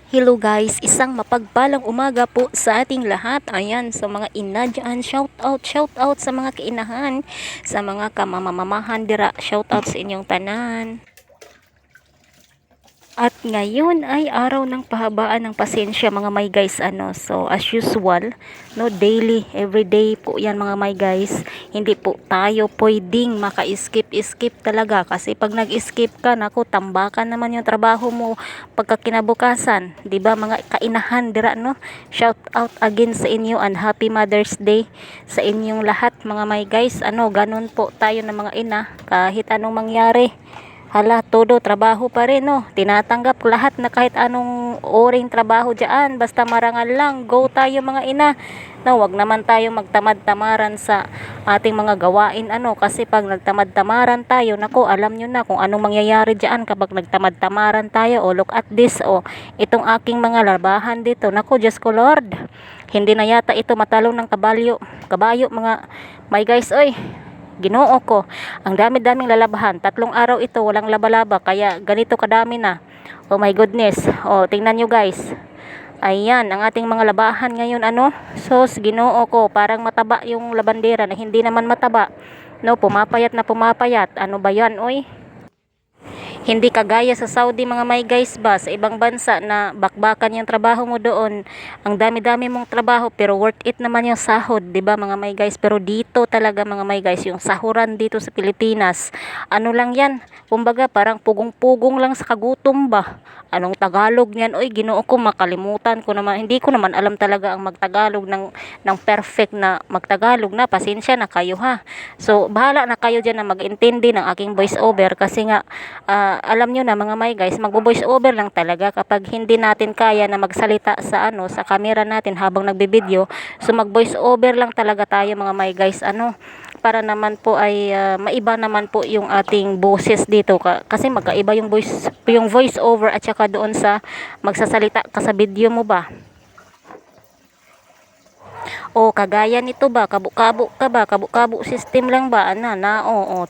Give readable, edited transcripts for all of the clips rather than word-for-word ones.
Hello guys, isang mapagpalang umaga po sa ating lahat. Ayan, sa mga ina dyan, shout out sa mga kainahan, sa mga kamamamahan dira, shout out sa inyong tanan. At ngayon ay araw ng pahabaan ng pasensya mga may guys, so as usual, no, daily, everyday po yan mga may guys. Hindi po tayo pwedeng maka-skip talaga, kasi pag nag-skip ka, naku, tambakan naman yung trabaho mo pagkakinabukasan, 'di ba mga kainahan dira, no? Shout out again sa inyo and happy Mother's Day sa inyong lahat mga may guys. Ganun po tayo ng mga ina, kahit anong mangyari. Hala, todo trabaho pa rin, no? Tinatanggap lahat na kahit anong oring trabaho dyan. Basta marangal lang. Go tayo mga ina. No, wag naman tayo magtamad-tamaran sa ating mga gawain, kasi pag nagtamad-tamaran tayo, nako, alam nyo na kung anong mangyayari dyan kapag nagtamad-tamaran tayo. Look at this, itong aking mga labahan dito. Nako, Diyos ko Lord. Hindi na yata ito matalong ng kabayo mga my guys, oy. Ginoo ko, ang dami-daming lalabahan. 3 araw ito, walang laba-laba, kaya ganito kadami na. Oh my goodness. Tingnan nyo guys. Ayan, ang ating mga labahan ngayon, Sos, ginoo ko, parang mataba yung labandera na hindi naman mataba. No, pumapayat na pumapayat. Ano ba yan, oy? Hindi kagaya sa Saudi mga may guys ba, sa ibang bansa na bakbakan yung trabaho mo doon. Ang dami-dami mong trabaho pero worth it naman yung sahod, 'di ba mga may guys? Pero dito talaga mga may guys, yung sahuran dito sa Pilipinas, ano lang 'yan? Kumbaga parang pugong-pugong lang sa kagutom ba. Anong Tagalog niyan? Oy, ginoo ko, makalimutan ko naman. Hindi ko naman alam talaga ang magtagalog ng perfect na magtagalog na. Pasensya na kayo ha. So, bahala na kayo diyan na mag-intindi ng aking voice over kasi nga alam nyo na mga may guys, magbo-voice over lang talaga kapag hindi natin kaya na magsalita sa sa camera natin habang nagbi-video. So mag-voice over lang talaga tayo mga may guys, para naman po ay maiba naman po yung ating boses dito kasi magkaiba yung voice over at saka doon sa magsasalita ka sa video mo ba. O kagaya nito ba, kabo-kabo ka ba, kabo-kabo system lang ba,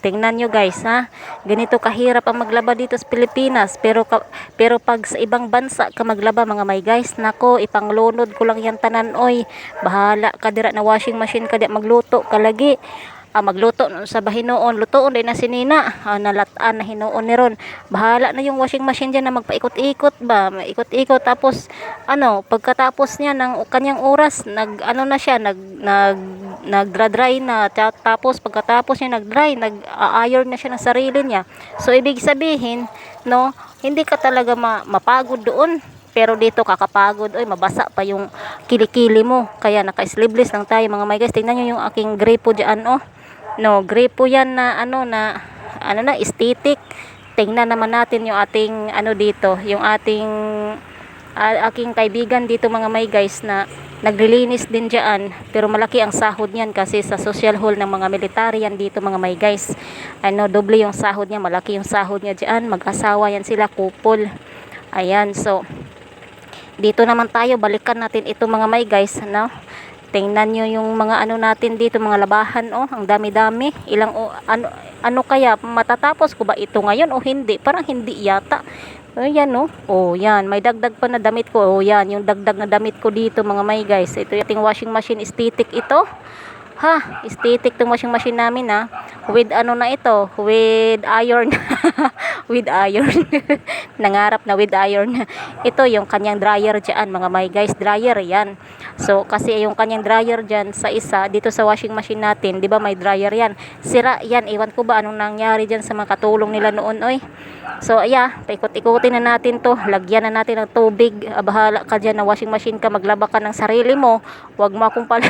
tingnan nyo guys ha, ganito kahirap ang maglaba dito sa Pilipinas, pero pag sa ibang bansa ka maglaba mga may guys, nako, ipanglunod ko lang yan tanan, oy, bahala ka dira na washing machine ka di magluto ka lagi. Magluto sa bahinoon, lutoon din na sinina, nalataan na hinoon ni ron, bahala na yung washing machine dyan na magpaikot-ikot ba, maikot-ikot, tapos pagkatapos niya ng kanyang oras, na siya, nagdra-dry na, tapos pagkatapos niya nag-dry, nag-iron na siya ng sarili niya. So ibig sabihin, no, hindi ka talaga mapagod doon, pero dito kakapagod, oy, mabasa pa yung kilikili mo, kaya naka-sleeveless lang tayo mga may guys. Tingnan niyo yung aking gripo diyan, no, gripo yan na aesthetic. Tingnan naman natin yung ating dito, yung ating aking kaibigan dito mga may guys na naglilinis din diyan, pero malaki ang sahod niyan kasi sa social hall ng mga military yan dito mga may guys. Doble yung sahod niya, malaki yung sahod niya diyan, mag-asawa yan sila, couple. Ayan, so dito naman tayo, balikan natin ito mga may guys, tingnan nyo yung mga natin dito, mga labahan, ang dami-dami. Ano kaya, matatapos ko ba ito ngayon o hindi? Parang hindi yata. Ayan, yan, may dagdag pa na damit ko. Yan, yung dagdag na damit ko dito mga may guys. Ito yung washing machine, aesthetic ito. Ha, aesthetic tong washing machine namin with na ito, with iron. With iron. Nangarap na with iron. Ito yung kanyang dryer dyan mga my guys, dryer yan. So kasi yung kanyang dryer dyan sa isa, dito sa washing machine natin, di ba may dryer yan, sira yan, iwan ko ba anong nangyari dyan sa mga katulong nila noon, oy. So paikot-ikutin na natin to, lagyan na natin ng tubig. Bahala ka dyan na washing machine ka, maglaba ka ng sarili mo, wag mo akong pala.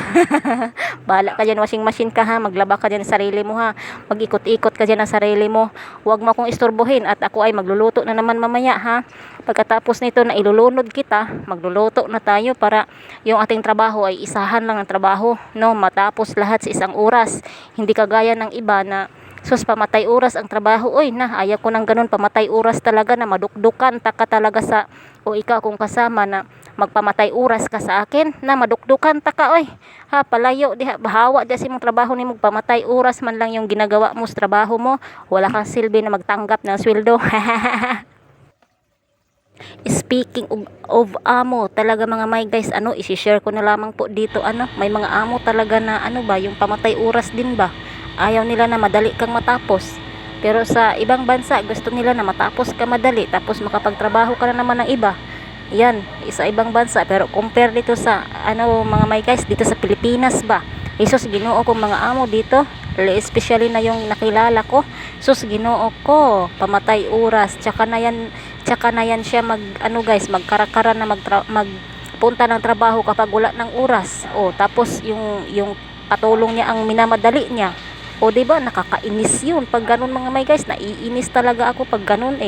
Bahala ka dyan washing machine ka ha, maglaba ka dyan ng sarili mo ha, mag-ikot-ikot ka dyan ng sarili mo, wag mo akong istorbohin at ako ay magluluto na naman mamaya ha. Pagkatapos nito na ilulunod kita, magluluto na tayo para yung ating trabaho ay isahan lang ang trabaho, no, matapos lahat sa isang oras, hindi kagaya ng iba na pamatay oras ang trabaho. Oy, ayaw ko ng ganun, pamatay oras talaga na madukdukan taka talaga sa, o ikaw kung kasama na magpamatay oras ka sa akin na madukdukan taka, oy, ha, palayo diha, bahawa di si mong trabaho ni magpamatay oras man lang yung ginagawa mo sa trabaho mo, wala kang silbi na magtanggap ng sweldo. Speaking of amo, talaga mga may guys, i-share ko na lamang po dito, may mga amo talaga na yung pamatay oras din ba. Ayaw nila na madali kang matapos. Pero sa ibang bansa, gusto nila na matapos ka madali, tapos makapagtrabaho ka na naman ng iba. Yan, sa ibang bansa. Pero compare dito sa, mga may guys, dito sa Pilipinas ba. Isus, Ginoo ko mga amo dito, especially na yung nakilala ko. Sus, Ginoo ko, pamatay oras, tsaka na yan siya guys, magkarakara na magpunta ng trabaho kapag wala ng oras. O tapos yung katulong niya ang minamadali niya. O di ba nakakainis yun pag ganun mga may guys, naiinis talaga ako pag ganun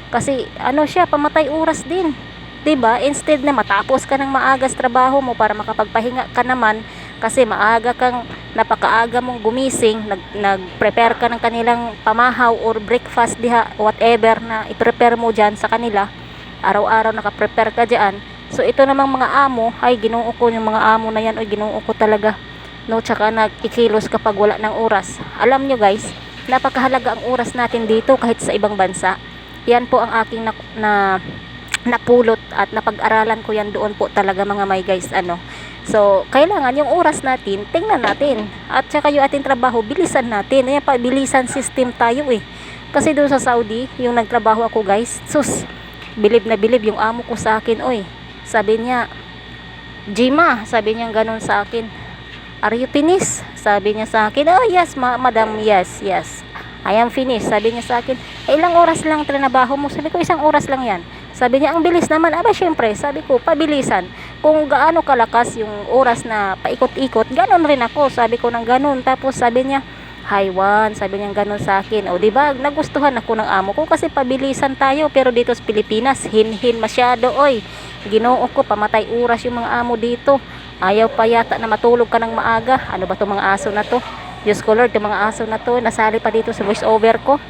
kasi siya pamatay oras din. 'Di ba? Instead na matapos ka ng maaga sa trabaho mo para makapagpahinga ka naman, kasi napakaaga mong gumising, nag-prepare ka ng kanilang pamahaw or breakfast diha, whatever na i-prepare mo diyan sa kanila. Araw-araw naka-prepare ka diyan. So ito namang mga amo, ay Ginoo ko, yung mga amo na yan, oy Ginoo ko talaga. No, tsaka nagkikilos kapag wala ng oras. Alam nyo guys, napakahalaga ang oras natin dito kahit sa ibang bansa. Yan po ang aking napulot at napag-aralan ko yan doon po talaga mga may guys. So, kailangan yung oras natin, tingnan natin. At saka yung ating trabaho, bilisan natin. Ayan pa, bilisan system tayo Kasi doon sa Saudi, yung nagtrabaho ako guys, sus, bilib na bilib yung amo ko sa akin, Sabi niya, Jima, sabi niya ganun sa akin. Are you finished? Sabi niya sa akin. Oh yes, madam, yes. I am finished. Sabi niya sa akin, ilang oras lang trinabaho mo? Sabi ko, 1 oras lang yan. Sabi niya, ang bilis naman. Aba, syempre, sabi ko, pabilisan. Kung gaano kalakas yung oras na paikot-ikot, ganon rin ako. Sabi ko ng ganon. Tapos sabi niya, Haiwan, sabi niya ganon sa akin. O diba, nagustuhan ako ng amo ko kasi pabilisan tayo. Pero dito sa Pilipinas, hinhin masyado, Ginoo ko, pamatay oras yung mga amo dito. Ayaw pa yata na matulog ka ng maaga. Ano ba itong mga aso na to? Diyos ko Lord, itong mga aso na to, nasali pa dito sa voice over ko.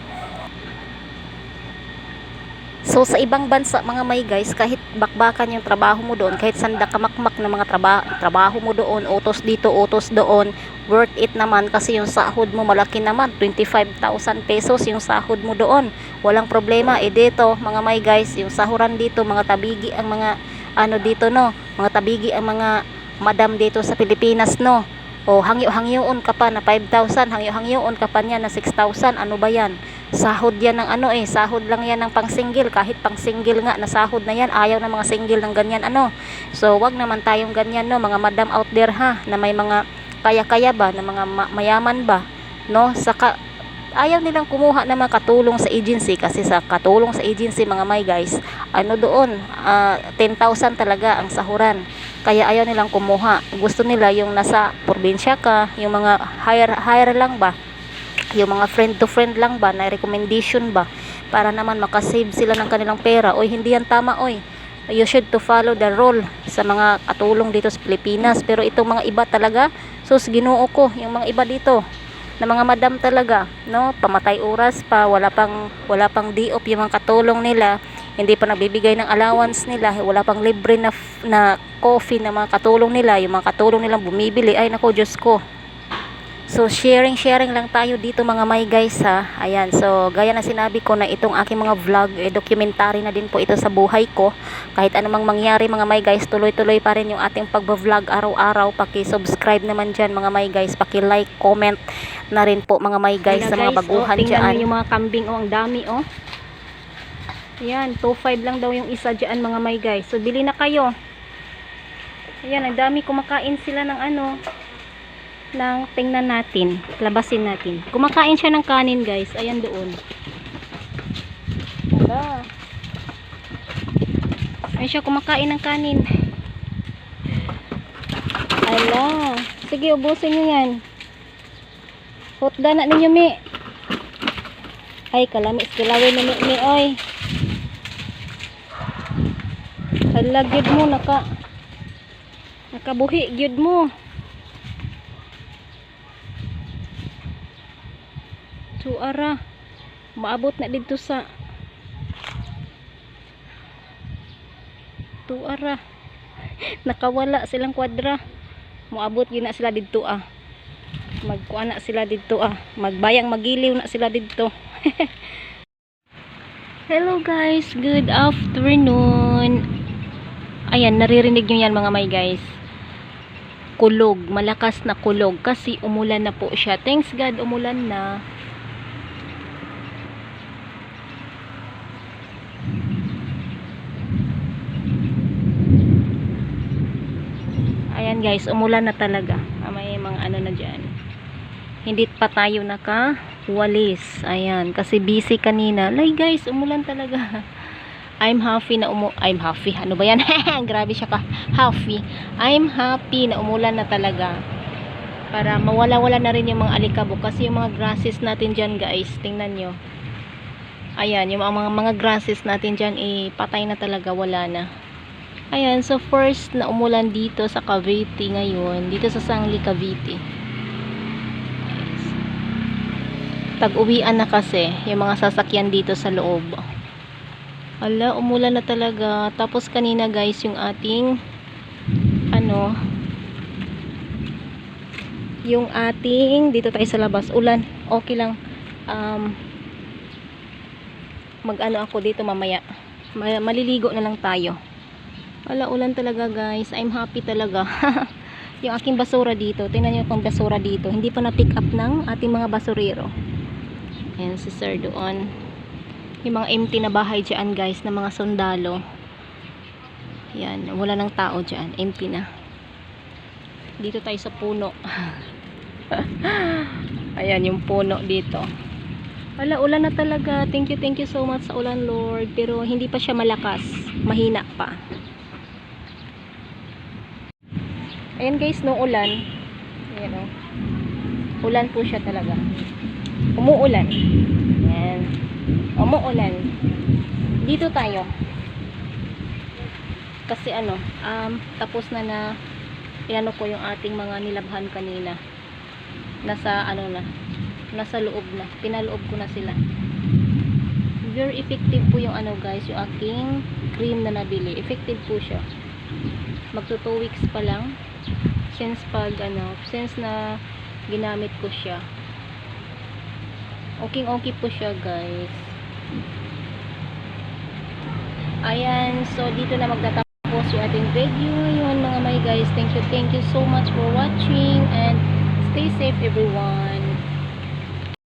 So sa ibang bansa mga may guys, kahit bakbakan yung trabaho mo doon, kahit sanda kamakmak na mga trabaho mo doon, utos dito, utos doon, worth it naman kasi yung sahod mo malaki naman, 25,000 pesos yung sahod mo doon. Walang problema. Dito mga may guys, yung sahuran dito, mga tabigi ang mga dito mga tabigi ang mga madam dito sa Pilipinas o hangyo-hangyoon ka pa na 5,000, hangyo-hangyoon ka pa niya na 6,000. Ano ba yan? Sahod yan ng sahod lang yan ng pang-single. Kahit pang-single nga na sahod na yan, ayaw ng mga single ng ganyan So wag naman tayong ganyan mga madam out there na may mga kaya-kaya ba, na mga mayaman ba saka ayaw nilang kumuha ng mga katulong sa agency, kasi sa katulong sa agency mga may guys, doon 10,000 talaga ang sahuran. Kaya ayaw nilang kumuha. Gusto nila yung nasa probinsya ka, yung mga hire lang ba, yung mga friend to friend lang ba, na recommendation ba, para naman makasave sila ng kanilang pera. Hindi yan tama. You should to follow the rule sa mga katulong dito sa Pilipinas. Pero itong mga iba talaga, sus Ginoo ko, yung mga iba dito na mga madam talaga, pamatay oras pa, wala pang di-off yung mga katulong nila, hindi pa nagbibigay ng allowance nila, wala pang libre na coffee na mga katulong nila, yung mga katulong nilang bumibili, ay nako Diyos ko. So sharing lang tayo dito mga may guys Ayan, so gaya na sinabi ko na itong aking mga vlog, documentary na din po ito sa buhay ko. Kahit anumang mangyari mga may guys, tuloy-tuloy pa rin yung ating pagba-vlog araw-araw. Paki-subscribe naman dyan mga may guys, paki-like, comment na rin po mga may guys sa mga baguhan dyan. Tingnan yung mga kambing ang dami Ayan, 2.5 lang daw yung isa dyan mga may guys. So bili na kayo. Ayan, ang dami, kumakain sila ng tingnan natin, labasin natin. Kumakain siya ng kanin guys. Ayan doon. Hala. Ayan siya, kumakain ng kanin. Hala. Sige, ubusin nyo yan. Hotda na ninyo mi. Ay, kalamis kilawin ni mi oy. Hala, gyud mo nakabuhi gyud mo. Suara maabot na dito sa tuara. Nakawala silang kwadra, moabot yun na sila dito magkuha na sila dito magbayang magiliw na sila dito. Hello guys, good afternoon. Ayan, naririnig nyo yan mga may guys. Kulog, malakas na kulog kasi umulan na po siya. Thanks God, umulan na. Ayan guys, umulan na talaga. May mga ano na dyan. Hindi pa tayo nakawalis. Ayan, kasi busy kanina. Lay guys, umulan talaga. I'm happy. Ano ba yan? Grabe siya ka. Happy. I'm happy na umulan na talaga. Para mawala-wala na rin yung mga alikabok. Kasi yung mga grasses natin dyan guys, tingnan nyo. Ayan, yung mga grasses natin dyan, patay na talaga. Wala na. Ayan, so first na umulan dito sa Cavite ngayon. Dito sa Sangli, Cavite. Tag-uwian na kasi yung mga sasakyan dito sa loob. Ala, umulan na talaga. Tapos kanina guys, yung ating dito tayo sa labas, ulan. Okay lang. Mag-ano ako dito mamaya. Maliligo na lang tayo. Ala, ulan talaga guys. I'm happy talaga. Yung aking basura dito, tingnan nyo yung basura dito. Hindi pa na-pick up ng ating mga basurero. Ayan si sir doon. Yung mga empty na bahay dyan guys, na mga sundalo. Ayan, wala nang tao dyan. Empty na. Dito tayo sa puno. Ayan yung puno dito. Wala, ulan na talaga. Thank you so much sa ulan Lord. Pero hindi pa siya malakas. Mahina pa. Ayan guys, no ulan. Ayan o. Ulan po siya talaga. Umuulan. Ayan. Umuulan. Dito tayo. Kasi tapos na inano ko yung ating mga nilabhan kanina. Nasa loob na. Pinaloob ko na sila. Very effective po yung guys, yung aking cream na nabili. Effective po siya. Magto 2 weeks pa lang. Since na ginamit ko siya. Okay po siya guys. Ayan, so dito na magtatapos yung ating video. Yun mga my guys, thank you so much for watching and stay safe everyone.